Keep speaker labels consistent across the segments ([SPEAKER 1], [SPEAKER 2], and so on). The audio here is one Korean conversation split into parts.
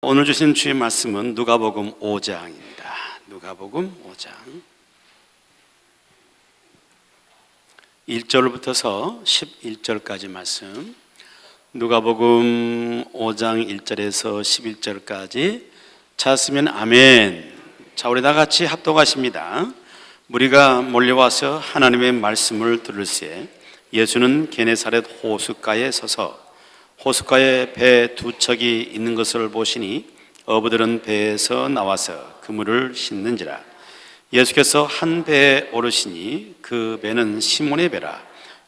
[SPEAKER 1] 오늘 주신 주의 말씀은 누가복음 5장입니다. 누가복음 5장 1절부터서 11절까지 말씀. 누가복음 5장 1절에서 11절까지 찾았으면 아멘. 자, 우리 다 같이 합독하십니다. 무리가 몰려와서 하나님의 말씀을 들을새 예수는 게네사렛 호숫가에 서서 호숫가에 배 두 척이 있는 것을 보시니 어부들은 배에서 나와서 그물을 씻는지라. 예수께서 한 배에 오르시니 그 배는 시몬의 배라.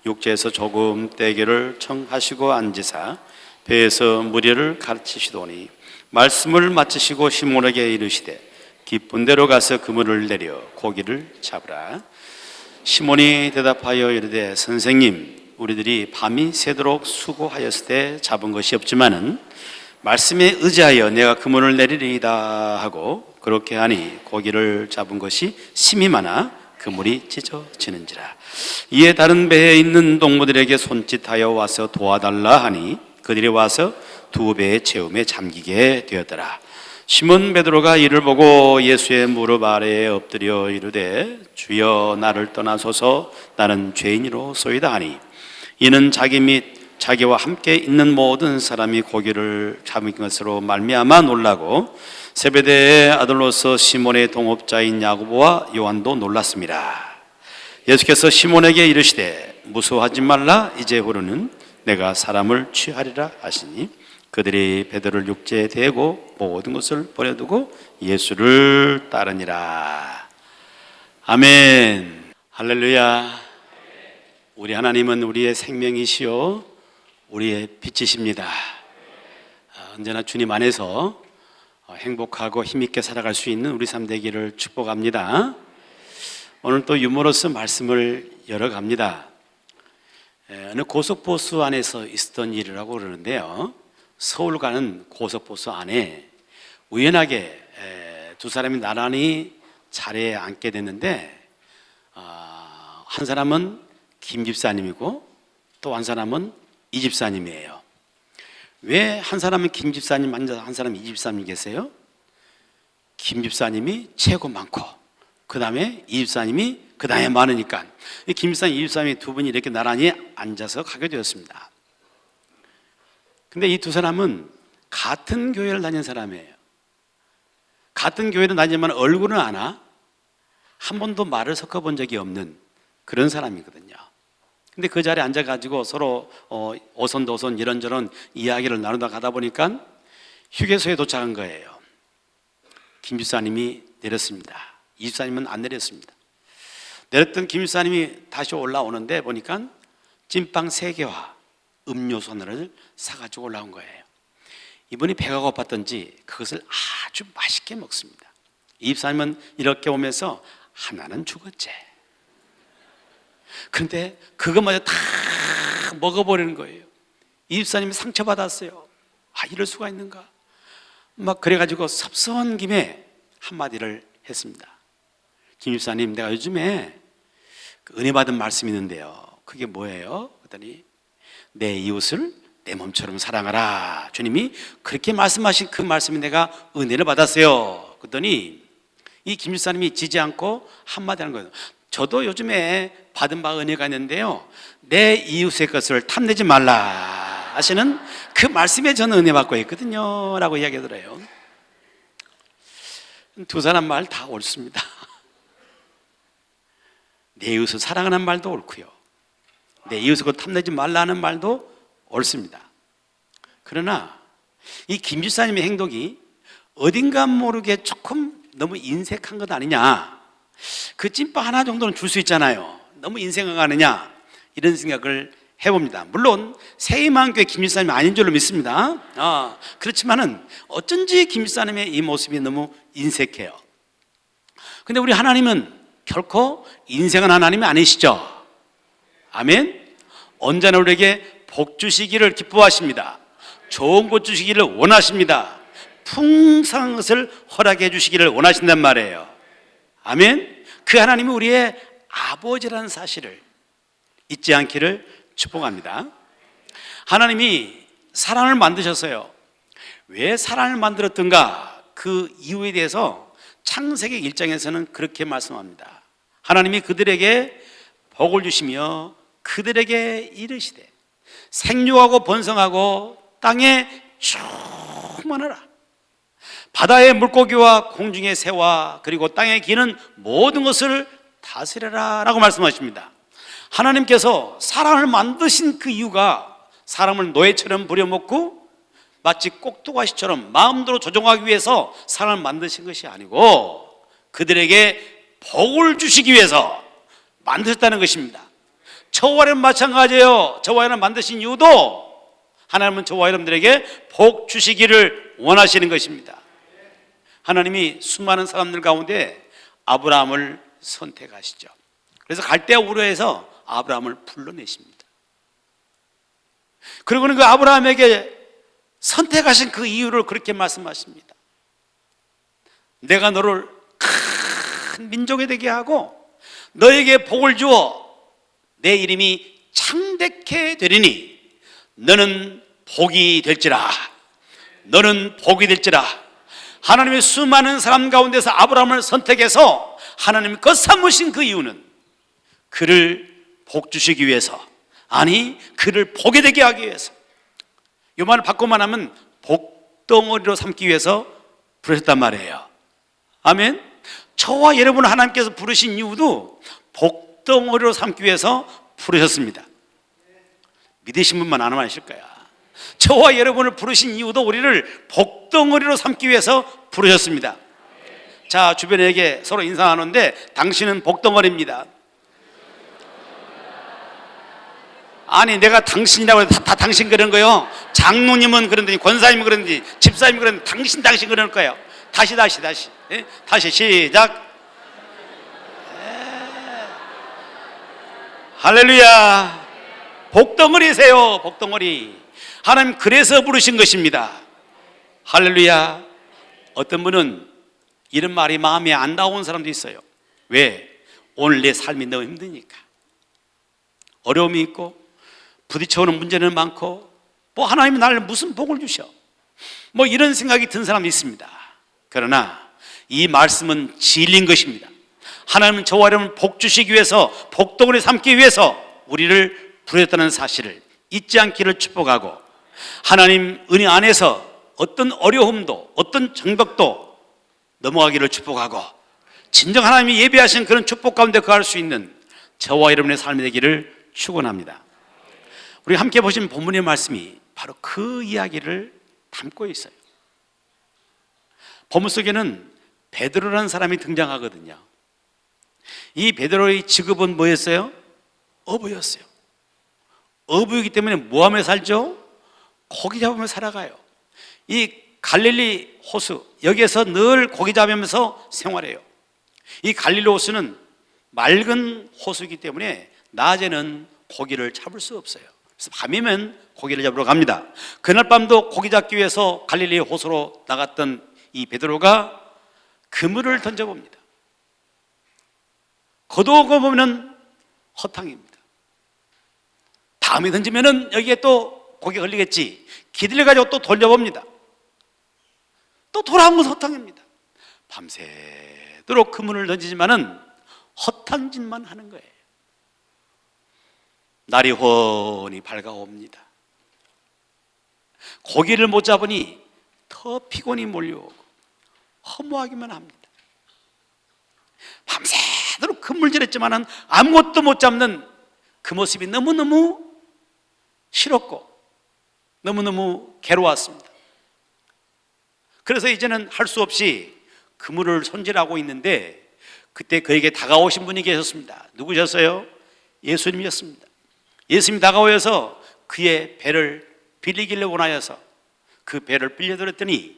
[SPEAKER 1] 육지에서 조금 떼기를 청하시고 앉으사 배에서 무리를 가르치시더니 말씀을 마치시고 시몬에게 이르시되 깊은 데로 가서 그물을 내려 고기를 잡으라. 시몬이 대답하여 이르되 선생님, 우리들이 밤이 새도록 수고하였을 때 잡은 것이 없지만은 말씀에 의지하여 내가 그물을 내리리이다 하고 그렇게 하니 고기를 잡은 것이 심히 많아 그물이 찢어지는지라. 이에 다른 배에 있는 동무들에게 손짓하여 와서 도와달라 하니 그들이 와서 두 배의 채움에 잠기게 되었더라. 시몬 베드로가 이를 보고 예수의 무릎 아래에 엎드려 이르되 주여, 나를 떠나소서, 나는 죄인이로소이다 하니 이는 자기 및 자기와 함께 있는 모든 사람이 고기를 잡은 것으로 말미암아 놀라고 세베대의 아들로서 시몬의 동업자인 야고보와 요한도 놀랐습니다. 예수께서 시몬에게 이르시되 무서워하지 말라, 이제후로는 내가 사람을 취하리라 하시니 그들이 베드로를 육지에 대고 모든 것을 버려두고 예수를 따르니라. 아멘. 할렐루야. 우리 하나님은 우리의 생명이시요 우리의 빛이십니다. 언제나 주님 안에서 행복하고 힘있게 살아갈 수 있는 우리 삶 되기를 축복합니다. 오늘 또 유머러스 말씀을 열어갑니다. 어느 고속버스 안에서 있었던 일이라고 그러는데요, 서울 가는 고속버스 안에 우연하게 두 사람이 나란히 자리에 앉게 됐는데 한 사람은 김 집사님이고 또 한 사람은 이 집사님이에요. 왜 한 사람은 김 집사님, 한 사람은 이 집사님 계세요? 김 집사님이 최고 많고 그 다음에 이 집사님이 그 다음에 많으니까 김 집사님, 이 집사님이 두 분이 이렇게 나란히 앉아서 가게 되었습니다. 근데 이 두 사람은 같은 교회를 다닌 사람이에요. 같은 교회를 다니지만 얼굴은 아나 한 번도 말을 섞어본 적이 없는 그런 사람이거든요. 근데 그 자리에 앉아가지고 서로 오손도손 이런저런 이야기를 나누다 가다 보니까 휴게소에 도착한 거예요. 김 집사님이 내렸습니다. 이 집사님은 안 내렸습니다. 내렸던 김 집사님이 다시 올라오는데 보니까 찐빵 3개와 음료수 하나를 사가지고 올라온 거예요. 이분이 배가 고팠던지 그것을 아주 맛있게 먹습니다. 이 집사님은 이렇게 오면서 하나는 죽었지. 그런데 그것마저 다 먹어버리는 거예요. 이 집사님이 상처받았어요. 이럴 수가 있는가? 막 그래가지고 섭섭한 김에 한마디를 했습니다. 김 집사님, 내가 요즘에 은혜 받은 말씀이 있는데요, 그게 뭐예요? 그랬더니 내 이웃을 내 몸처럼 사랑하라. 주님이 그렇게 말씀하신 그 말씀이 내가 은혜를 받았어요. 그랬더니 이 김 집사님이 지지 않고 한마디 하는 거예요. 저도 요즘에 받은 바 은혜가 있는데요, 내 이웃의 것을 탐내지 말라 하시는 그 말씀에 저는 은혜 받고 있거든요 라고 이야기하더래요. 두 사람 말 다 옳습니다. 내 이웃을 사랑하는 말도 옳고요, 내 이웃의 것 탐내지 말라는 말도 옳습니다. 그러나 이 김 집사님의 행동이 어딘가 모르게 조금 너무 인색한 것 아니냐, 그 찐빵 하나 정도는 줄 수 있잖아요, 너무 인색하느냐, 이런 생각을 해봅니다. 물론 세이만교회 김 집사님이 아닌 줄로 믿습니다. 그렇지만은 어쩐지 김 집사님의 이 모습이 너무 인색해요. 근데 우리 하나님은 결코 인색한 하나님이 아니시죠. 아멘. 언제나 우리에게 복 주시기를 기뻐하십니다. 좋은 것 주시기를 원하십니다. 풍성한 것을 허락해 주시기를 원하신단 말이에요. 아멘. 그 하나님이 우리의 아버지라는 사실을 잊지 않기를 축복합니다. 하나님이 사람을 만드셨어요. 왜 사람을 만들었던가, 그 이유에 대해서 창세기 1장에서는 그렇게 말씀합니다. 하나님이 그들에게 복을 주시며 그들에게 이르시되 생육하고 번성하고 땅에 충만하라. 바다의 물고기와 공중의 새와 그리고 땅에 기는 모든 것을 다스려라 라고 말씀하십니다. 하나님께서 사람을 만드신 그 이유가 사람을 노예처럼 부려먹고 마치 꼭두가시처럼 마음대로 조종하기 위해서 사람을 만드신 것이 아니고 그들에게 복을 주시기 위해서 만드셨다는 것입니다. 저와 여러분 마찬가지예요. 저와 여러분 만드신 이유도 하나님은 저와 여러분들에게 복 주시기를 원하시는 것입니다. 하나님이 수많은 사람들 가운데 아브라함을 선택하시죠. 그래서 갈대아 우르에서 아브라함을 불러내십니다. 그리고는 그 아브라함에게 선택하신 그 이유를 그렇게 말씀하십니다. 내가 너를 큰 민족이 되게 하고 너에게 복을 주어 내 이름이 창대케 되리니 너는 복이 될지라. 너는 복이 될지라. 하나님의 수많은 사람 가운데서 아브라함을 선택해서 하나님이 거삼으신 그 이유는 그를 복 주시기 위해서, 아니 그를 복이 되게 하기 위해서, 이 말을 바꾸만 하면 복덩어리로 삼기 위해서 부르셨단 말이에요. 아멘. 저와 여러분을 하나님께서 부르신 이유도 복덩어리로 삼기 위해서 부르셨습니다. 믿으신 분만 안 하실 거야. 저와 여러분을 부르신 이유도 우리를 복덩어리로 삼기 위해서 부르셨습니다. 자, 주변에게 서로 인사 나누는데 당신은 복덩어리입니다. 아니 내가 당신이라고 해도 다 당신 그런 거요. 장로님은 그런지 권사님은 그런지 집사님은 그런지 당신 그럴 거예요. 다시 예? 다시 시작. 할렐루야. 복덩어리세요. 복덩어리. 하나님 그래서 부르신 것입니다. 할렐루야. 어떤 분은 이런 말이 마음에 안 나오는 사람도 있어요. 왜? 오늘 내 삶이 너무 힘드니까. 어려움이 있고 부딪혀오는 문제는 많고 뭐 하나님이 나를 무슨 복을 주셔, 뭐 이런 생각이 든 사람이 있습니다. 그러나 이 말씀은 진리인 것입니다. 하나님은 저와 여러분을 복 주시기 위해서, 복덩어리 삼기 위해서 우리를 부르셨다는 사실을 잊지 않기를 축복하고, 하나님 은혜 안에서 어떤 어려움도 어떤 장벽도 넘어가기를 축복하고, 진정 하나님이 예비하신 그런 축복 가운데 거할 수 있는 저와 여러분의 삶이 되기를 축원합니다. 우리 함께 보신 본문의 말씀이 바로 그 이야기를 담고 있어요. 본문 속에는 베드로라는 사람이 등장하거든요. 이 베드로의 직업은 뭐였어요? 어부였어요. 어부이기 때문에 뭐 하며 살죠? 고기 잡으며 살아가요. 이 갈릴리 호수, 여기에서 늘 고기 잡으면서 생활해요. 이 갈릴리 호수는 맑은 호수이기 때문에 낮에는 고기를 잡을 수 없어요. 그래서 밤이면 고기를 잡으러 갑니다. 그날 밤도 고기 잡기 위해서 갈릴리 호수로 나갔던 이 베드로가 그물을 던져봅니다. 걷어오고 보면 허탕입니다. 다음에 던지면은 여기에 또 고기가 걸리겠지. 기다려가지고 또 돌려봅니다. 또 돌아온 건 허탕입니다. 밤새도록 그물을 던지지만은 허탕짓만 하는 거예요. 날이 훤히 밝아옵니다. 고기를 못 잡으니 더 피곤이 몰려오고 허무하기만 합니다. 밤새도록 그물질했지만은 아무것도 못 잡는 그 모습이 너무너무 싫었고 너무너무 괴로웠습니다. 그래서 이제는 할 수 없이 그물을 손질하고 있는데 그때 그에게 다가오신 분이 계셨습니다. 누구셨어요? 예수님이었습니다. 예수님이 다가오셔서 그의 배를 빌리기를 원하여서 그 배를 빌려드렸더니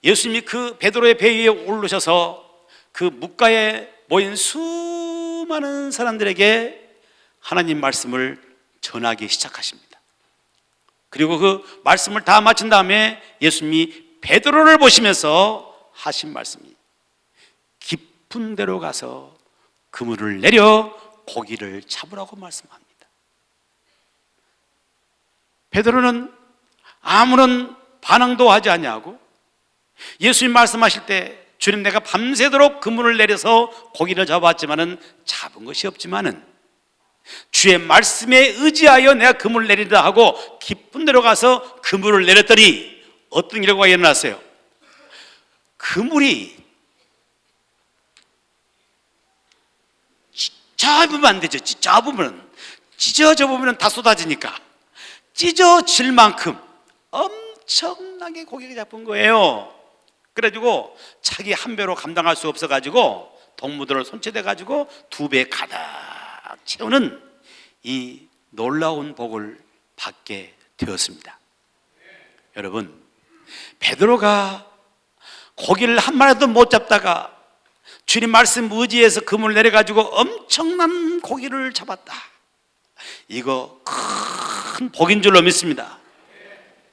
[SPEAKER 1] 예수님이 그 베드로의 배 위에 오르셔서 그 뭇가에 모인 수많은 사람들에게 하나님 말씀을 전하기 시작하십니다. 그리고 그 말씀을 다 마친 다음에 예수님이 베드로를 보시면서 하신 말씀이 깊은 데로 가서 그물을 내려 고기를 잡으라고 말씀합니다. 베드로는 아무런 반항도 하지 아니하고 예수님 말씀하실 때 주님 내가 밤새도록 그물을 내려서 고기를 잡았지만은 잡은 것이 없지만은 주의 말씀에 의지하여 내가 그물을 내리다 하고 깊은 데로 가서 그물을 내렸더니 어떤 결과가 일어났어요? 그물이 잡으면 안 되죠. 찢어져 보면 다 쏟아지니까 찢어질 만큼 엄청나게 고기가 잡은 거예요. 그래가지고 자기 한 배로 감당할 수 없어가지고 동무들을 손짓해가지고 2배 가득 채우는 이 놀라운 복을 받게 되었습니다. 여러분, 베드로가 고기를 한 마리도 못 잡다가 주님 말씀 의지해서 그물을 내려가지고 엄청난 고기를 잡았다. 이거 큰 복인 줄로 믿습니다.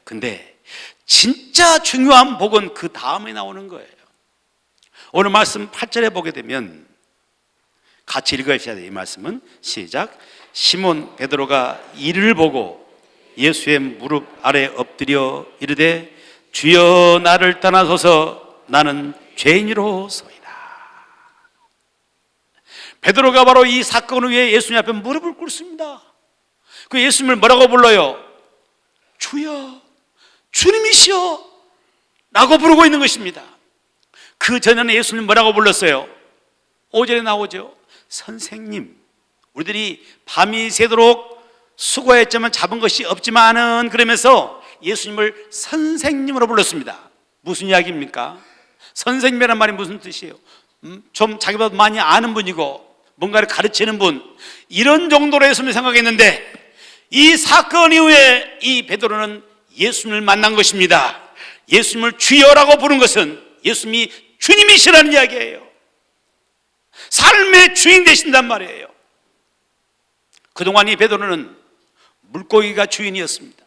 [SPEAKER 1] 근데 진짜 중요한 복은 그 다음에 나오는 거예요. 오늘 말씀 8절에 보게 되면 같이 읽으셔야 돼요. 이 말씀은 시작. 시몬 베드로가 이를 보고 예수의 무릎 아래 엎드려 이르되 주여 나를 떠나소서 나는 죄인이로소이다. 베드로가 바로 이 사건 후에 예수님 앞에 무릎을 꿇습니다. 그 예수님을 뭐라고 불러요? 주여, 주님이시여 라고 부르고 있는 것입니다. 그 전에는 예수님 뭐라고 불렀어요? 5절에 나오죠. 선생님. 우리들이 밤이 새도록 수고했지만 잡은 것이 없지만은 그러면서 예수님을 선생님으로 불렀습니다. 무슨 이야기입니까? 선생님이란 말이 무슨 뜻이에요? 좀 자기보다 많이 아는 분이고 뭔가를 가르치는 분, 이런 정도로 예수님을 생각했는데 이 사건 이후에 이 베드로는 예수님을 만난 것입니다. 예수님을 주여라고 부른 것은 예수님이 주님이시라는 이야기예요. 삶의 주인 되신단 말이에요. 그동안 이 베드로는 물고기가 주인이었습니다.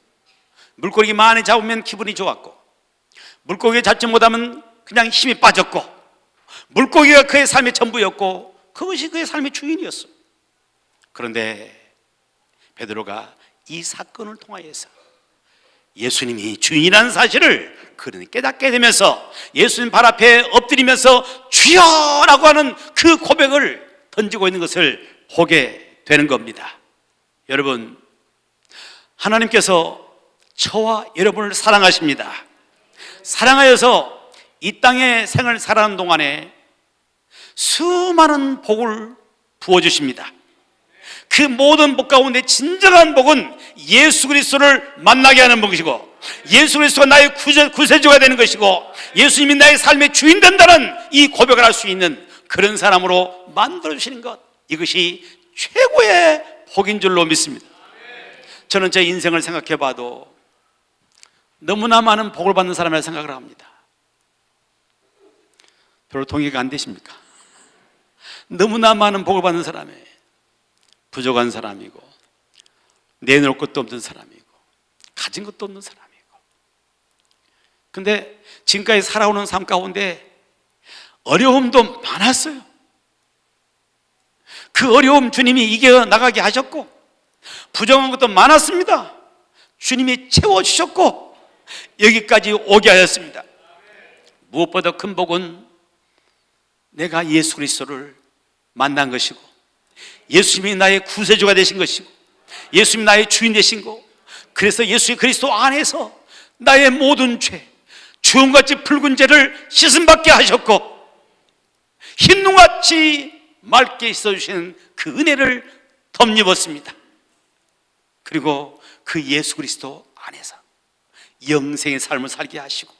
[SPEAKER 1] 물고기 많이 잡으면 기분이 좋았고, 물고기 잡지 못하면 그냥 힘이 빠졌고, 물고기가 그의 삶의 전부였고, 그것이 그의 삶의 주인이었어요. 그런데 베드로가 이 사건을 통하여서 예수님이 주인이라는 사실을 그는 깨닫게 되면서 예수님 발 앞에 엎드리면서 주여라고 하는 그 고백을 던지고 있는 것을 보게 되는 겁니다. 여러분, 하나님께서 저와 여러분을 사랑하십니다. 사랑하여서 이 땅에 생을 살아가는 동안에 수많은 복을 부어주십니다. 그 모든 복 가운데 진정한 복은 예수 그리스도를 만나게 하는 복이고, 예수 그리스도가 나의 구세주가 되는 것이고, 예수님이 나의 삶의 주인 된다는 이 고백을 할 수 있는 그런 사람으로 만들어주시는 것, 이것이 최고의 복인 줄로 믿습니다. 저는 제 인생을 생각해 봐도 너무나 많은 복을 받는 사람이라 생각을 합니다. 별로 동의가 안 되십니까? 너무나 많은 복을 받는 사람이에요. 부족한 사람이고, 내놓을 것도 없는 사람이고, 가진 것도 없는 사람이고. 근데 지금까지 살아오는 삶 가운데 어려움도 많았어요. 그 어려움 주님이 이겨나가게 하셨고, 부정한 것도 많았습니다. 주님이 채워주셨고 여기까지 오게 하셨습니다. 무엇보다 큰 복은 내가 예수 그리스도를 만난 것이고, 예수님이 나의 구세주가 되신 것이고, 예수님이 나의 주인 되신 거, 그래서 예수 그리스도 안에서 나의 모든 죄, 주홍같이 붉은 죄를 씻음받게 하셨고, 흰눈같이 맑게 씻어주시는 그 은혜를 덧입었습니다. 그리고 그 예수 그리스도 안에서 영생의 삶을 살게 하시고,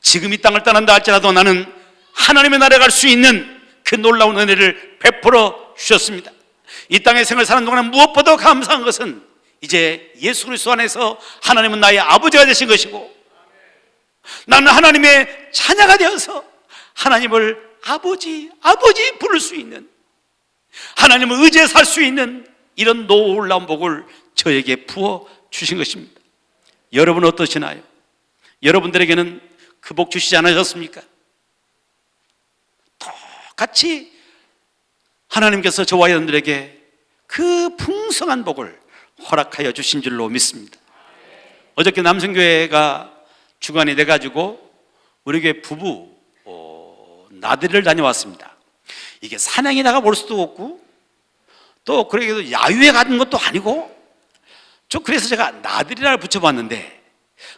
[SPEAKER 1] 지금 이 땅을 떠난다 할지라도 나는 하나님의 나라에 갈 수 있는 그 놀라운 은혜를 베풀어 주셨습니다. 이 땅의 생을 사는 동안 무엇보다 감사한 것은 이제 예수 그리스도 안에서 하나님은 나의 아버지가 되신 것이고, 나는 하나님의 자녀가 되어서 하나님을 아버지 부를 수 있는, 하나님을 의지해 살 수 있는 이런 놀라운 복을 저에게 부어 주신 것입니다. 여러분 어떠시나요? 여러분들에게는 그 복 주시지 않으셨습니까? 똑같이 하나님께서 저와 여러분들에게 그 풍성한 복을 허락하여 주신 줄로 믿습니다. 어저께 남성교회가 주간이 돼가지고 우리 교회 부부 나들이를 다녀왔습니다. 이게 산행에 나가 볼 수도 없고 또 그러기도 야유회 가는 것도 아니고 그래서 제가 나들이를 붙여봤는데,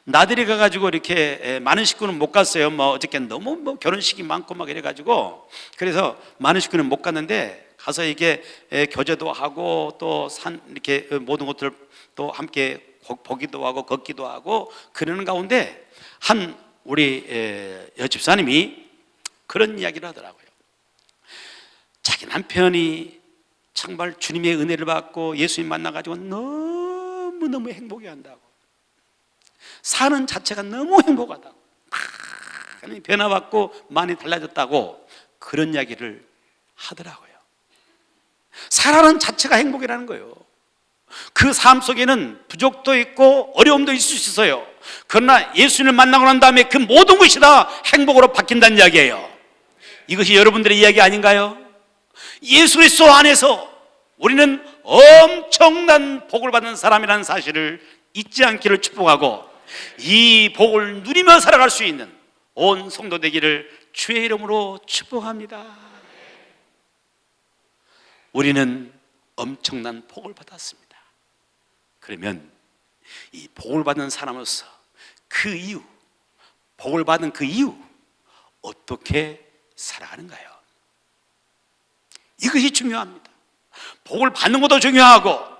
[SPEAKER 1] 나들이 가가지고 이렇게 많은 식구는 못 갔어요. 어저께 너무 결혼식이 많고 막 이래가지고, 그래서 많은 식구는 못 갔는데 가서 이게 교제도 하고 또 산 이렇게 모든 것들 또 함께 보기도 하고 걷기도 하고 그러는 가운데 한 우리 여집사님이 그런 이야기를 하더라고요. 자기 남편이 정말 주님의 은혜를 받고 예수님 만나가지고 너무너무 행복해한다고, 사는 자체가 너무 행복하다고, 많이 변화받고 많이 달라졌다고 그런 이야기를 하더라고요. 살아가는 자체가 행복이라는 거예요. 그 삶 속에는 부족도 있고 어려움도 있을 수 있어요. 그러나 예수님을 만나고 난 다음에 그 모든 것이 다 행복으로 바뀐다는 이야기예요. 이것이 여러분들의 이야기 아닌가요? 예수 그리스도 안에서 우리는 엄청난 복을 받는 사람이라는 사실을 잊지 않기를 축복하고, 이 복을 누리며 살아갈 수 있는 온 성도 되기를 주의 이름으로 축복합니다. 우리는 엄청난 복을 받았습니다. 그러면 이 복을 받는 사람으로서 그 이유, 복을 받은 그 이유 어떻게 살아가는가요? 이것이 중요합니다. 복을 받는 것도 중요하고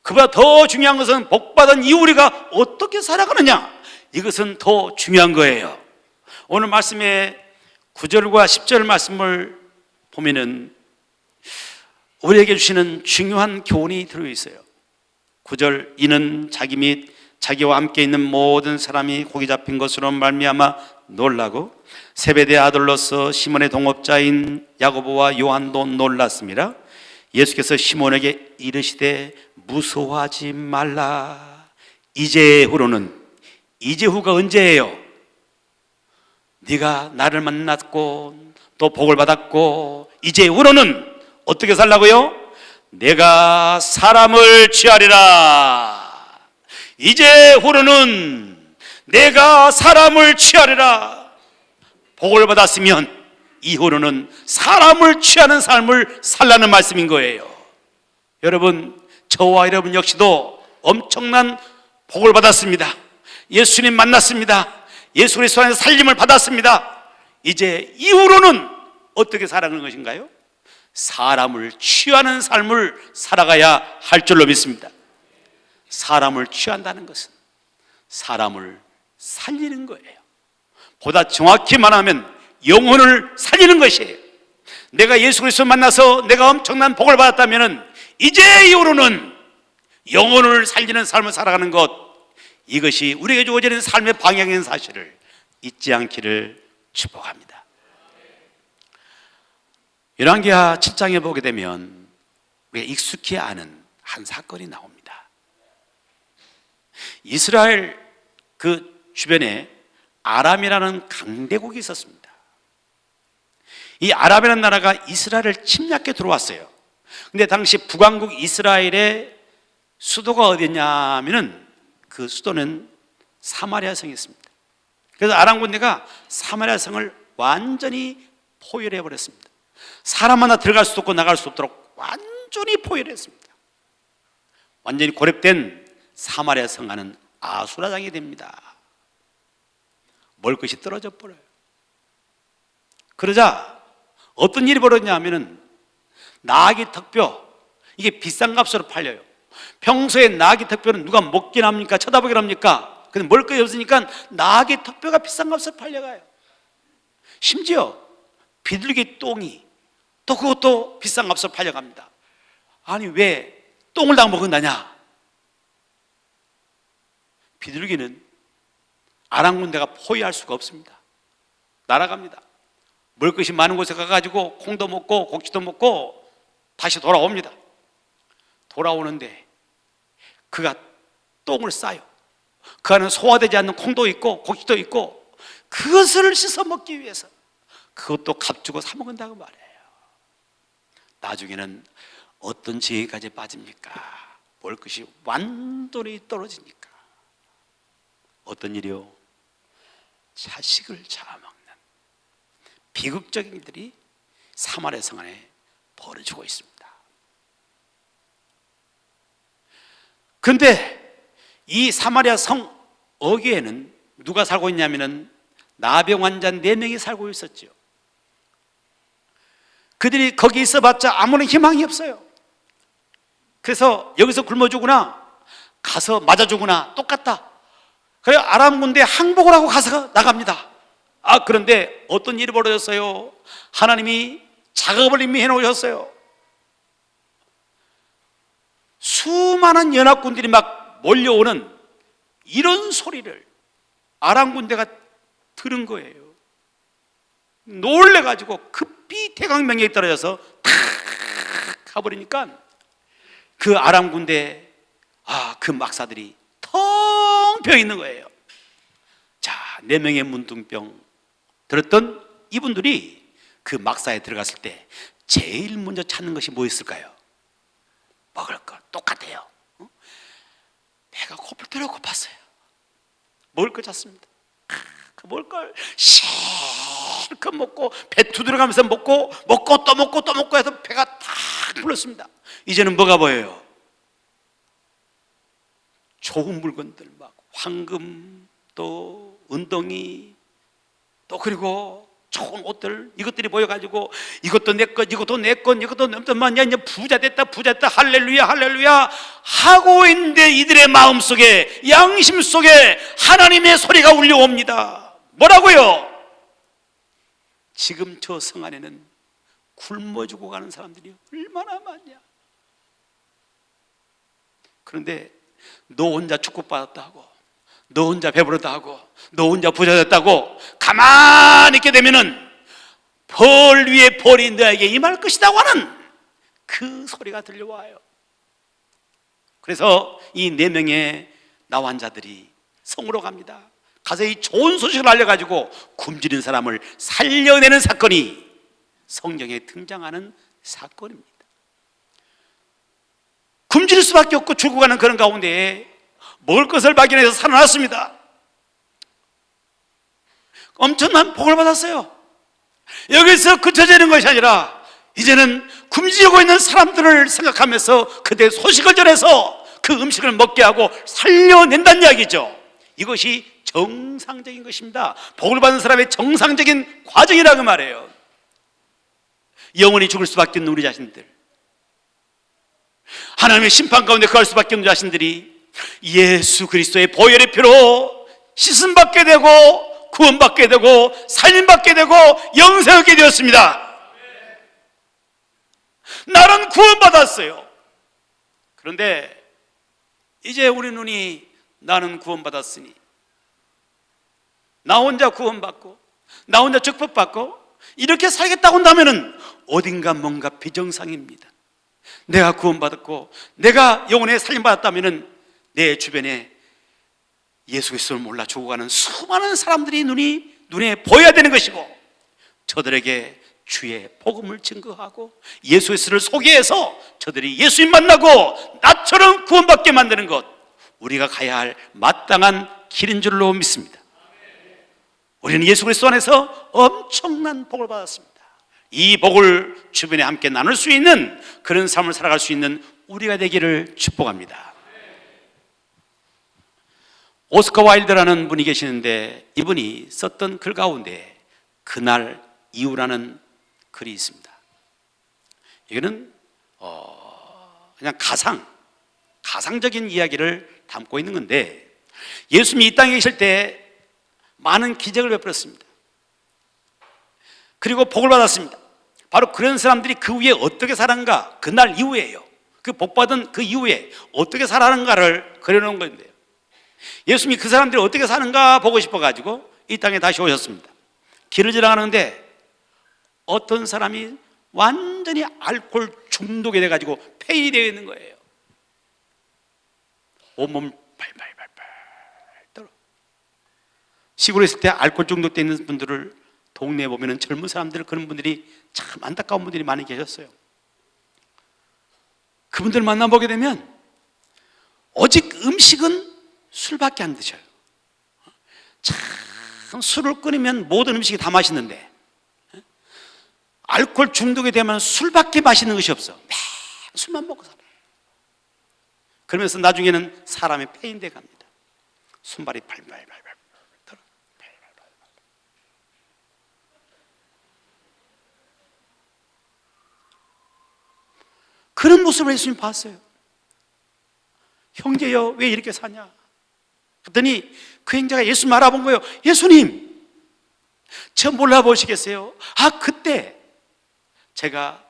[SPEAKER 1] 그보다 더 중요한 것은 복받은 이후 우리가 어떻게 살아가느냐, 이것은 더 중요한 거예요. 오늘 말씀의 9절과 10절 말씀을 보면은 우리에게 주시는 중요한 교훈이 들어있어요. 9절, 이는 자기 및 자기와 함께 있는 모든 사람이 고기 잡힌 것으로 말미암아 놀라고 세베대 아들로서 시몬의 동업자인 야고보와 요한도 놀랐습니다. 예수께서 시몬에게 이르시되 무서워하지 말라. 이제후로는, 이제후가 언제예요? 네가 나를 만났고 또 복을 받았고 이제후로는 어떻게 살라고요? 내가 사람을 취하리라. 이제후로는 내가 사람을 취하리라. 복을 받았으면 이후로는 사람을 취하는 삶을 살라는 말씀인 거예요. 여러분, 저와 여러분 역시도 엄청난 복을 받았습니다. 예수님 만났습니다. 예수 그리스도 안에서 살림을 받았습니다. 이제 이후로는 어떻게 살아가는 것인가요? 사람을 취하는 삶을 살아가야 할 줄로 믿습니다. 사람을 취한다는 것은 사람을 살리는 거예요. 보다 정확히 말하면 영혼을 살리는 것이에요. 내가 예수 그리스도 만나서 내가 엄청난 복을 받았다면 이제 이후로는 영혼을 살리는 삶을 살아가는 것, 이것이 우리에게 주어지는 삶의 방향인 사실을 잊지 않기를 축복합니다. 열왕기하 7장에 보게 되면 우리가 익숙히 아는 한 사건이 나옵니다. 이스라엘 그 주변에 아람이라는 강대국이 있었습니다. 이 아람이라는 나라가 이스라엘을 침략해 들어왔어요. 근데 당시 북왕국 이스라엘의 수도가 어디였냐면은 그 수도는 사마리아 성이었습니다. 그래서 아람 군대가 사마리아 성을 완전히 포위해 버렸습니다. 사람 하나 들어갈 수도 없고 나갈 수 없도록 완전히 포위를 했습니다. 완전히 고립된 사마리아 성안은 아수라장이 됩니다. 먹을 것이 떨어져 버려요. 그러자 어떤 일이 벌어졌냐 하면은 나귀 턱뼈, 이게 비싼 값으로 팔려요. 평소에 나귀 턱뼈는 누가 먹긴 합니까? 쳐다보긴 합니까? 근데 먹을 것이 없으니까 나귀 턱뼈가 비싼 값으로 팔려가요. 심지어 비둘기 똥이 또 그것도 비싼 값으로 팔려갑니다. 아니 왜 똥을 다 먹은다냐? 비둘기는 아람 군대가 포위할 수가 없습니다. 날아갑니다. 먹을 것이 많은 곳에 가가지고 콩도 먹고 곡지도 먹고 다시 돌아옵니다. 돌아오는데 그가 똥을 싸요. 그 안에 소화되지 않는 콩도 있고 곡지도 있고 그것을 씻어 먹기 위해서 그것도 값주고 사 먹는다고 말해요. 나중에는 어떤 지혜까지 빠집니까? 먹을 것이 완전히 떨어지니까. 어떤 일이요? 자식을 잡아먹는 비극적인 일들이 사마리아 성 안에 벌어지고 있습니다. 그런데 이 사마리아 성 어귀에는 누가 살고 있냐면은 나병 환자 4명이 살고 있었죠. 그들이 거기 있어봤자 아무런 희망이 없어요. 그래서 여기서 굶어 죽으나 가서 맞아 죽으나 똑같다. 그래 아람 군대 항복을 하고 가서 나갑니다. 그런데 어떤 일이 벌어졌어요? 하나님이 작업을 이미 해놓으셨어요. 수많은 연합군들이 막 몰려오는 이런 소리를 아람 군대가 들은 거예요. 놀래가지고 급히 태광명령이 떨어져서 탁 가버리니까 그 아람 군대 그 막사들이 텅 비어 있는 거예요. 자, 4명의 문둥병 들었던 이분들이 그 막사에 들어갔을 때 제일 먼저 찾는 것이 뭐였을까요? 먹을 거 똑같아요. 배가 고플대로 고팠어요. 먹을 거 찾습니다. 그 먹을 걸 실컷 먹고 배 두드려가면서 먹고 또 먹고 해서 배가 다 불렀습니다. 이제는 뭐가 보여요? 좋은 물건들 막 황금 또 은덩이 또 그리고 좋은 옷들 이것들이 보여가지고 이것도 내 것 이것도 내 것 이것도 남편만이야 이제 부자 됐다 할렐루야 하고 있는데 이들의 마음속에 양심 속에 하나님의 소리가 울려옵니다. 뭐라고요? 지금 저 성 안에는 굶어 죽어 가는 사람들이 얼마나 많냐. 그런데 너 혼자 축복받았다 하고 너 혼자 배부르다 하고 너 혼자 부자 됐다고 가만히 있게 되면은 벌 위에 벌이 너에게 임할 것이라고 하는 그 소리가 들려와요. 그래서 이 4명의 나환자들이 성으로 갑니다. 가서 이 좋은 소식을 알려가지고 굶주린 사람을 살려내는 사건이 성경에 등장하는 사건입니다. 굶주릴 수밖에 없고 죽어가는 그런 가운데 먹을 것을 발견해서 살아났습니다. 엄청난 복을 받았어요. 여기서 그쳐지는 것이 아니라 이제는 굶주리고 있는 사람들을 생각하면서 그들의 소식을 전해서 그 음식을 먹게 하고 살려낸다는 이야기죠. 이것이 정상적인 것입니다. 복을 받은 사람의 정상적인 과정이라고 말해요. 영원히 죽을 수밖에 없는 우리 자신들, 하나님의 심판 가운데 거할 수밖에 없는 자신들이 예수 그리스도의 보혈의 피로 씻음받게 되고 구원받게 되고 살림받게 되고 영생 얻게 되었습니다. 나는 구원받았어요. 그런데 이제 우리 눈이 나는 구원받았으니 나 혼자 구원받고 나 혼자 축복받고 이렇게 살겠다고 한다면 어딘가 뭔가 비정상입니다. 내가 구원받았고 내가 영혼의 살림받았다면 내 주변에 예수 그리스도를 몰라 죽어가는 수많은 사람들이 눈에 보여야 되는 것이고 저들에게 주의 복음을 증거하고 예수 그리스도를 소개해서 저들이 예수님 만나고 나처럼 구원받게 만드는 것, 우리가 가야 할 마땅한 길인 줄로 믿습니다. 우리는 예수 그리스도 안에서 엄청난 복을 받았습니다. 이 복을 주변에 함께 나눌 수 있는 그런 삶을 살아갈 수 있는 우리가 되기를 축복합니다. 오스카 와일드라는 분이 계시는데 이분이 썼던 글 가운데 그날 이후라는 글이 있습니다. 이거는 그냥 가상적인 이야기를 담고 있는 건데, 예수님이 이 땅에 계실 때 많은 기적을 베풀었습니다. 그리고 복을 받았습니다. 바로 그런 사람들이 그 위에 어떻게 살았는가, 그날 이후에요. 그 복받은 그 이후에 어떻게 살았는가를 그려놓은 건데요. 예수님이 그 사람들이 어떻게 사는가 보고 싶어가지고 이 땅에 다시 오셨습니다. 길을 지나가는데 어떤 사람이 완전히 알코올 중독이 돼가지고 폐위되어 있는 거예요. 온몸 발발발발 떨어. 시골에 있을 때 알코올 중독되어 있는 분들을 동네에 보면 젊은 사람들, 그런 분들이 참 안타까운 분들이 많이 계셨어요. 그분들 만나보게 되면 오직 음식은 술밖에 안 드셔요. 참 술을 끊으면 모든 음식이 다 맛있는데 알코올 중독이 되면 술밖에 맛있는 것이 없어. 매일 술만 먹고 살아. 그러면서 나중에는 사람의 폐인돼 갑니다. 손발이 발발발발 떨어. 그런 모습을 예수님 봤어요. 형제여, 왜 이렇게 사냐? 그랬더니 그 형제가 예수님 알아본 거예요. 예수님, 저 몰라보시겠어요? 그때 제가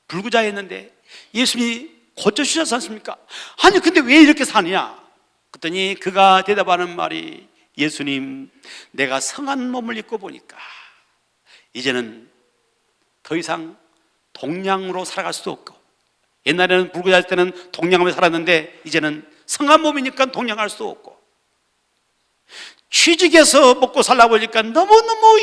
[SPEAKER 1] 불구자였는데 예수님이 고쳐주셨지 않습니까? 아니, 근데 왜 이렇게 사느냐? 그랬더니 그가 대답하는 말이, 예수님, 내가 성한 몸을 입고 보니까 이제는 더 이상 동량으로 살아갈 수도 없고, 옛날에는 불구자일 때는 동량하며 살았는데 이제는 성한 몸이니까 동량할 수도 없고, 취직해서 먹고 살다 보니까 너무너무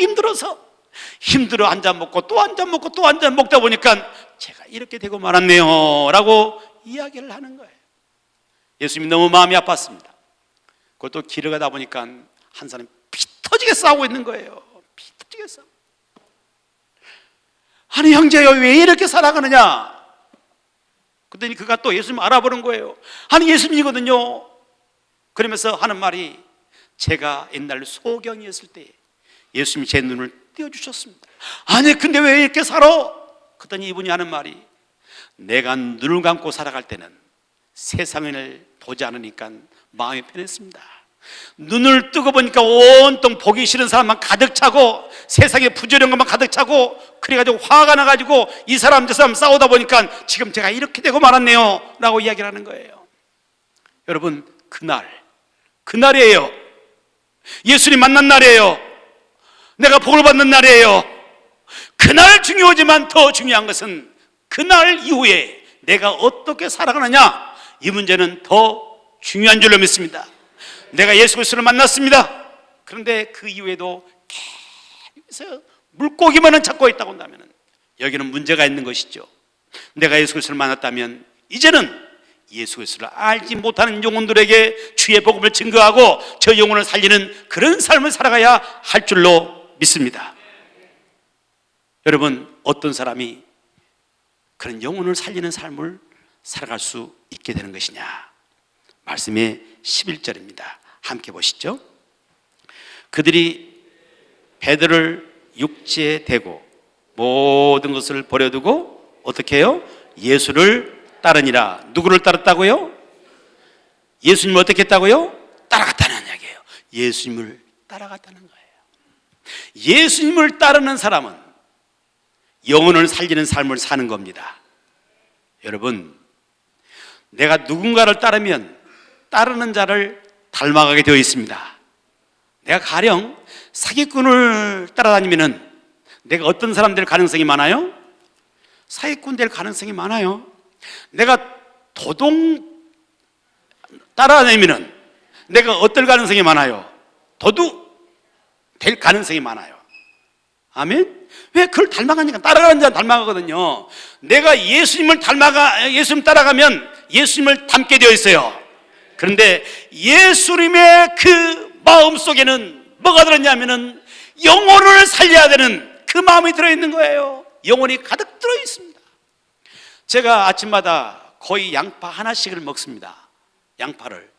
[SPEAKER 1] 힘들어 한 잔 먹고 또 한 잔 먹고 또 한 잔 먹다 보니까 제가 이렇게 되고 말았네요 라고 이야기를 하는 거예요. 예수님이 너무 마음이 아팠습니다. 그것도 길을 가다 보니까 한 사람이 피 터지게 싸우고 있는 거예요. 피 터지게 싸우고. 아니, 형제여, 왜 이렇게 살아가느냐? 그랬더니 그가 또 예수님 알아보는 거예요. 아니, 예수님이거든요. 그러면서 하는 말이, 제가 옛날 소경이었을 때 예수님이 제 눈을 띄워주셨습니다. 아니, 근데 왜 이렇게 살아? 그랬더니 이분이 하는 말이, 내가 눈을 감고 살아갈 때는 세상을 보지 않으니까 마음이 편했습니다. 눈을 뜨고 보니까 온통 보기 싫은 사람만 가득 차고 세상에 부조리한 것만 가득 차고, 그래가지고 화가 나가지고 이 사람 저 사람 싸우다 보니까 지금 제가 이렇게 되고 말았네요 라고 이야기를 하는 거예요. 여러분, 그날이에요. 예수님 만난 날이에요. 내가 복을 받는 날이에요. 그날 중요하지만 더 중요한 것은 그날 이후에 내가 어떻게 살아가느냐, 이 문제는 더 중요한 줄로 믿습니다. 내가 예수 그리스도를 만났습니다. 그런데 그 이후에도 계속 물고기만은 찾고 있다고 한다면 여기는 문제가 있는 것이죠. 내가 예수 그리스도를 만났다면 이제는 예수 그리스도를 알지 못하는 영혼들에게 주의 복음을 증거하고 저 영혼을 살리는 그런 삶을 살아가야 할 줄로 믿습니다. 여러분, 어떤 사람이 그런 영혼을 살리는 삶을 살아갈 수 있게 되는 것이냐? 말씀의 11절입니다. 함께 보시죠. 그들이 베드로를 육지에 대고 모든 것을 버려두고 어떻게 해요? 예수를 따르니라. 누구를 따랐다고요? 예수님을 어떻게 했다고요? 따라갔다는 이야기예요. 예수님을 따라갔다는 거예요. 예수님을 따르는 사람은 영혼을 살리는 삶을 사는 겁니다. 여러분, 내가 누군가를 따르면 따르는 자를 닮아가게 되어 있습니다. 내가 가령 사기꾼을 따라다니면 내가 어떤 사람 될 가능성이 많아요? 사기꾼 될 가능성이 많아요. 내가 도둑 따라다니면 내가 어떨 가능성이 많아요? 도둑 될 가능성이 많아요. 아멘? 왜? 그걸 닮아가니까. 따라가는 자는 닮아가거든요. 내가 예수님 따라가면 예수님을 닮게 되어 있어요. 그런데 예수님의 그 마음 속에는 뭐가 들었냐면은 영혼을 살려야 되는 그 마음이 들어있는 거예요. 영혼이 가득 들어있습니다. 제가 아침마다 거의 양파 하나씩을 먹습니다. 양파를.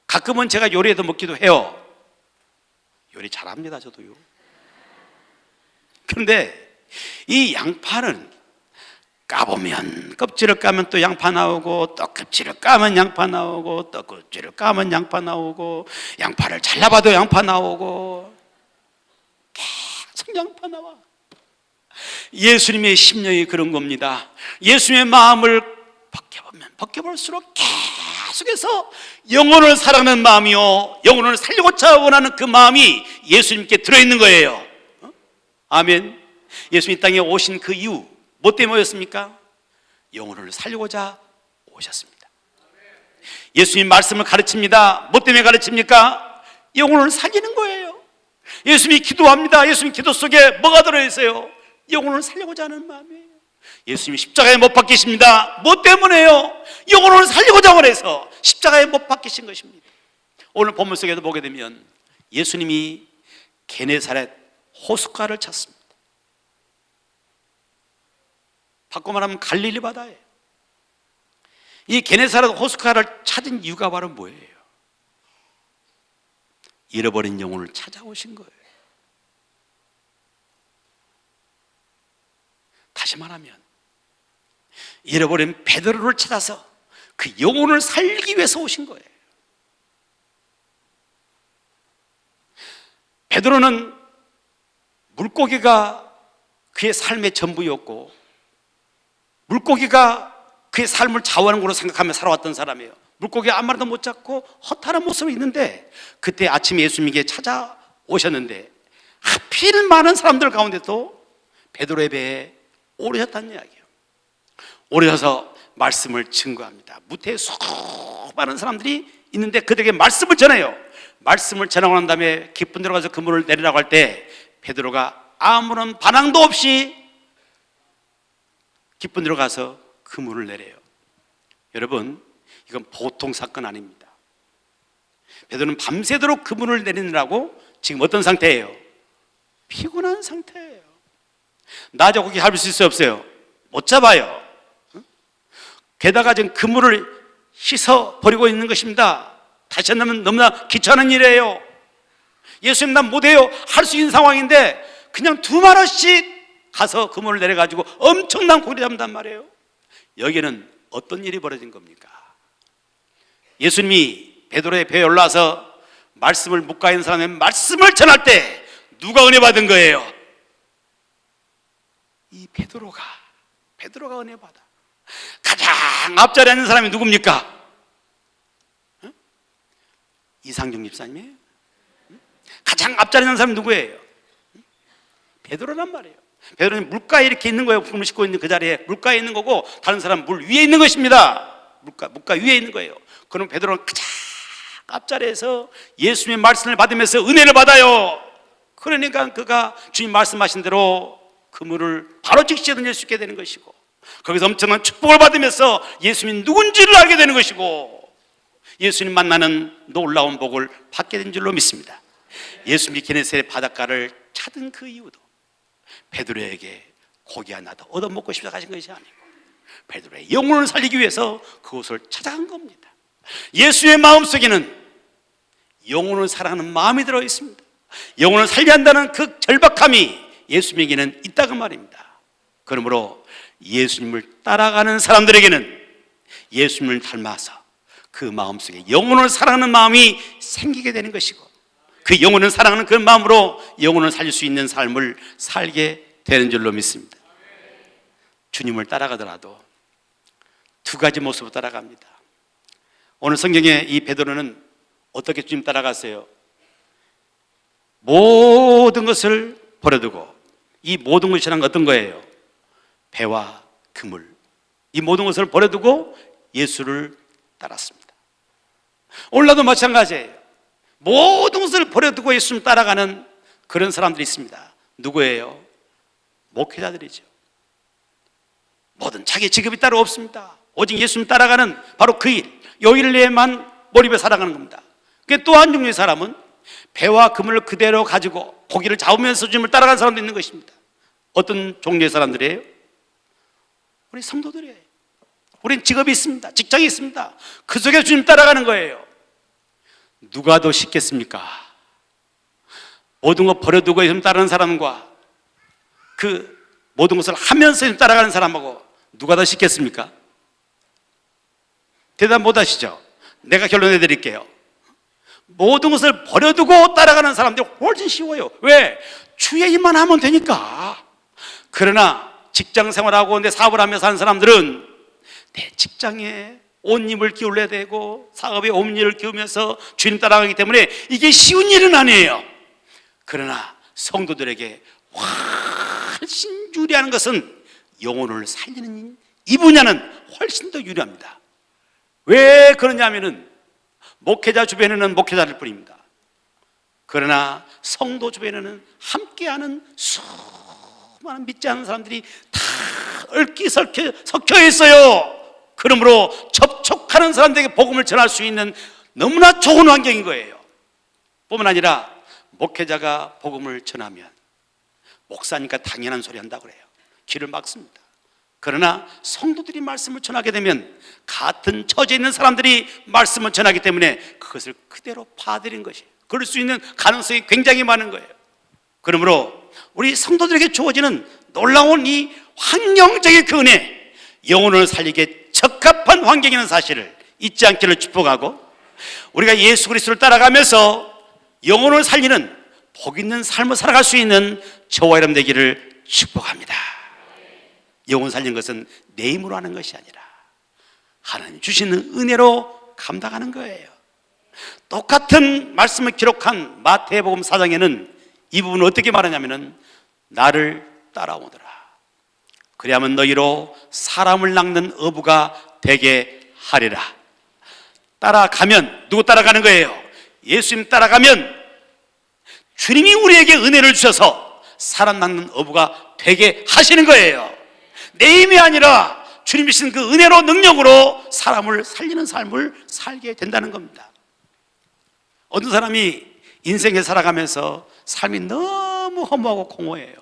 [SPEAKER 1] 가끔은 제가 요리해서 먹기도 해요. 요리 잘합니다, 저도요. 그런데 이 양파는 까보면, 껍질을 까면 또 양파 나오고, 또 껍질을 까면 양파 나오고, 또 껍질을 까면 양파 나오고, 양파를 잘라봐도 양파 나오고, 계속 양파 나와. 예수님의 심령이 그런 겁니다. 예수님의 마음을 벗겨보면 벗겨볼수록 계속해서 영혼을 사랑하는 마음이요, 영혼을 살리고자 원하는 그 마음이 예수님께 들어있는 거예요. 아멘. 예수님 이 땅에 오신 그 이유, 뭐 때문에 오셨습니까? 영혼을 살리고자 오셨습니다. 예수님 말씀을 가르칩니다. 뭐 때문에 가르칩니까? 영혼을 살리는 거예요. 예수님이 기도합니다. 예수님 기도 속에 뭐가 들어있어요? 영혼을 살리고자 하는 마음이에요. 예수님이 십자가에 못 박히십니다. 뭐 때문에요? 영혼을 살리고자 원해서 십자가에 못 박히신 것입니다. 오늘 본문 속에도 보게 되면 예수님이 게네사렛 호숫가를 찾습니다. 바꿔 말하면 갈릴리 바다예요. 이 게네사렛 호숫가를 찾은 이유가 바로 뭐예요? 잃어버린 영혼을 찾아오신 거예요. 다시 말하면 잃어버린 베드로를 찾아서 그 영혼을 살리기 위해서 오신 거예요. 베드로는 물고기가 그의 삶의 전부였고 물고기가 그의 삶을 좌우하는 걸로 생각하며 살아왔던 사람이에요. 물고기가 아무 말도 못 잡고 허탈한 모습으로 있는데 그때 아침에 예수님에게 찾아오셨는데 하필 많은 사람들 가운데도 베드로의 배에 오르셨다는 이야기예요. 오르셔서 말씀을 증거합니다. 무태에 수많은 사람들이 있는데 그들에게 말씀을 전해요. 말씀을 전하고 난 다음에 깊은 데로 가서 그물을 내리라고 할 때 베드로가 아무런 반항도 없이 깊은 데로 가서 그물을 내려요. 여러분, 이건 보통 사건 아닙니다. 베드로는 밤새도록 그물을 내리느라고 지금 어떤 상태예요? 피곤한 상태예요. 낮에 고기 잡을 수 있어요, 없어요? 못 잡아요. 게다가 지금 그물을 씻어 버리고 있는 것입니다. 다시 한다면 너무나 귀찮은 일이에요. 예수님 난 못해요 할 수 있는 상황인데 그냥 2마리씩 가서 그물을 내려가지고 엄청난 고기를 잡는단 말이에요. 여기는 어떤 일이 벌어진 겁니까? 예수님이 베드로의 배에 올라와서 말씀을 묵가 있는 사람의 말씀을 전할 때 누가 은혜 받은 거예요? 이 베드로가 은혜 받아. 가장 앞자리에 있는 사람이 누굽니까? 이상경 집사님이에요? 가장 앞자리에 있는 사람이 누구예요? 베드로란 말이에요. 베드로는 물가에 이렇게 있는 거예요. 품을 싣고 있는 그 자리에 물가에 있는 거고 다른 사람은 물 위에 있는 것입니다. 물가 위에 있는 거예요. 그럼 베드로는 가장 앞자리에서 예수님의 말씀을 받으면서 은혜를 받아요. 그러니까 그가 주님 말씀하신 대로 그물을 바로 즉시 던질 수 있게 되는 것이고 거기서 엄청난 축복을 받으면서 예수님이 누군지를 알게 되는 것이고 예수님 만나는 놀라운 복을 받게 된 줄로 믿습니다. 예수님이 게네사렛 바닷가를 찾은 그 이유도 베드로에게 고기 하나 더 얻어먹고 싶어 하신 것이 아니고 베드로의 영혼을 살리기 위해서 그곳을 찾아간 겁니다. 예수의 마음속에는 영혼을 사랑하는 마음이 들어 있습니다. 영혼을 살려야 한다는 그 절박함이 예수님에게는 있다고 말입니다. 그러므로 예수님을 따라가는 사람들에게는 예수님을 닮아서 그 마음속에 영혼을 사랑하는 마음이 생기게 되는 것이고 그 영혼을 사랑하는 그 마음으로 영혼을 살릴 수 있는 삶을 살게 되는 줄로 믿습니다. 주님을 따라가더라도 2가지 모습으로 따라갑니다. 오늘 성경에 이 베드로는 어떻게 주님 따라갔어요? 모든 것을 버려두고 이 모든 것이란 어떤 거예요? 배와 그물 이 모든 것을 버려두고 예수를 따랐습니다. 오늘도 마찬가지예요. 모든 것을 버려두고 예수님 따라가는 그런 사람들이 있습니다. 누구예요? 목회자들이죠. 모든 자기 직업이 따로 없습니다. 오직 예수님 따라가는 바로 그 일, 요 일에만 몰입해 살아가는 겁니다. 또 한 종류의 사람은 배와 그물을 그대로 가지고 고기를 잡으면서 주님을 따라가는 사람도 있는 것입니다. 어떤 종류의 사람들이에요? 우리 성도들이에요. 우린 직업이 있습니다. 직장이 있습니다. 그 속에 주님 따라가는 거예요. 누가 더 쉽겠습니까? 모든 것 버려두고 예수님 따르는 사람과 그 모든 것을 하면서 예수님 따라가는 사람하고 누가 더 쉽겠습니까? 대답 못 하시죠? 내가 결론해 드릴게요. 모든 것을 버려두고 따라가는 사람들이 훨씬 쉬워요. 왜? 주의 일만 하면 되니까. 그러나 직장 생활하고 내 사업을 하면서 사는 사람들은 내 직장에 온 힘을 기울여야 되고 사업에 온 힘을 기우면서 주님 따라가기 때문에 이게 쉬운 일은 아니에요. 그러나 성도들에게 훨씬 유리한 것은 영혼을 살리는 이 분야는 훨씬 더 유리합니다. 왜 그러냐면은 목회자 주변에는 목회자일 뿐입니다. 그러나 성도 주변에는 함께하는 수많은 믿지 않는 사람들이 다 섞여 있어요. 그러므로 접촉하는 사람들에게 복음을 전할 수 있는 너무나 좋은 환경인 거예요. 뿐만 아니라 목회자가 복음을 전하면 목사니까 당연한 소리 한다고 그래요. 귀를 막습니다. 그러나 성도들이 말씀을 전하게 되면 같은 처지에 있는 사람들이 말씀을 전하기 때문에 그것을 그대로 받아들인 것이에요. 그럴 수 있는 가능성이 굉장히 많은 거예요. 그러므로 우리 성도들에게 주어지는 놀라운 이 환경적인 그 은혜, 영혼을 살리기에 적합한 환경이라는 사실을 잊지 않기를 축복하고, 우리가 예수 그리스도를 따라가면서 영혼을 살리는 복 있는 삶을 살아갈 수 있는 저와 여러분 되기를 축복합니다. 영혼 살리는 것은 내 힘으로 하는 것이 아니라 하나님 주시는 은혜로 감당하는 거예요. 똑같은 말씀을 기록한 마태복음 4장에는 이 부분을 어떻게 말하냐면은 나를 따라오너라. 그리하면 너희로 사람을 낚는 어부가 되게 하리라. 따라가면, 누구 따라가는 거예요? 예수님 따라가면 주님이 우리에게 은혜를 주셔서 사람 낚는 어부가 되게 하시는 거예요. 내 힘이 아니라 주님이 주신 그 은혜로, 능력으로 사람을 살리는 삶을 살게 된다는 겁니다. 어떤 사람이 인생에 살아가면서 삶이 너무 허무하고 공허해요.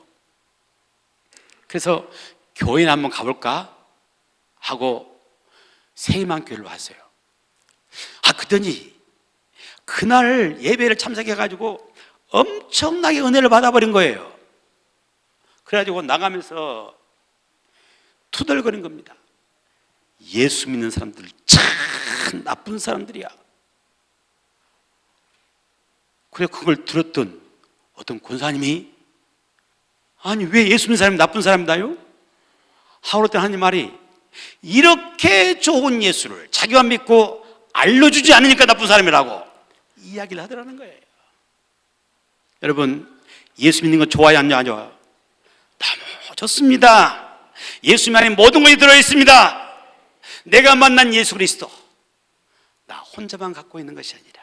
[SPEAKER 1] 그래서 교회나 한번 가볼까 하고 세임한교회를 왔어요. 그랬더니 그날 예배를 참석해가지고 엄청나게 은혜를 받아버린 거예요. 그래가지고 나가면서 투덜거린 겁니다. 예수 믿는 사람들 참 나쁜 사람들이야. 그래, 그걸 들었던 어떤 권사님이, 아니 왜 예수 믿는 사람이 나쁜 사람이다요? 하고 그랬더니 하나님 말이, 이렇게 좋은 예수를 자기가 믿고 알려주지 않으니까 나쁜 사람이라고 이야기를 하더라는 거예요. 여러분, 예수 믿는 거 좋아요, 안 좋아요? 너무 좋습니다. 예수님 안에 모든 것이 들어있습니다. 내가 만난 예수 그리스도, 나 혼자만 갖고 있는 것이 아니라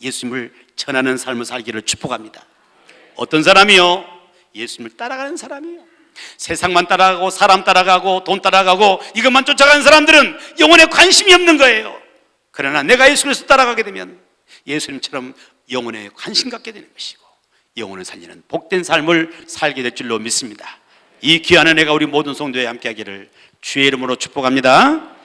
[SPEAKER 1] 예수님을 전하는 삶을 살기를 축복합니다. 어떤 사람이요? 예수님을 따라가는 사람이요. 세상만 따라가고 사람 따라가고 돈 따라가고 이것만 쫓아가는 사람들은 영혼에 관심이 없는 거예요. 그러나 내가 예수 그리스도 따라가게 되면 예수님처럼 영혼에 관심 갖게 되는 것이고 영혼을 살리는 복된 삶을 살게 될 줄로 믿습니다. 이 귀한 은혜가 우리 모든 성도에 함께 하기를 주의 이름으로 축복합니다.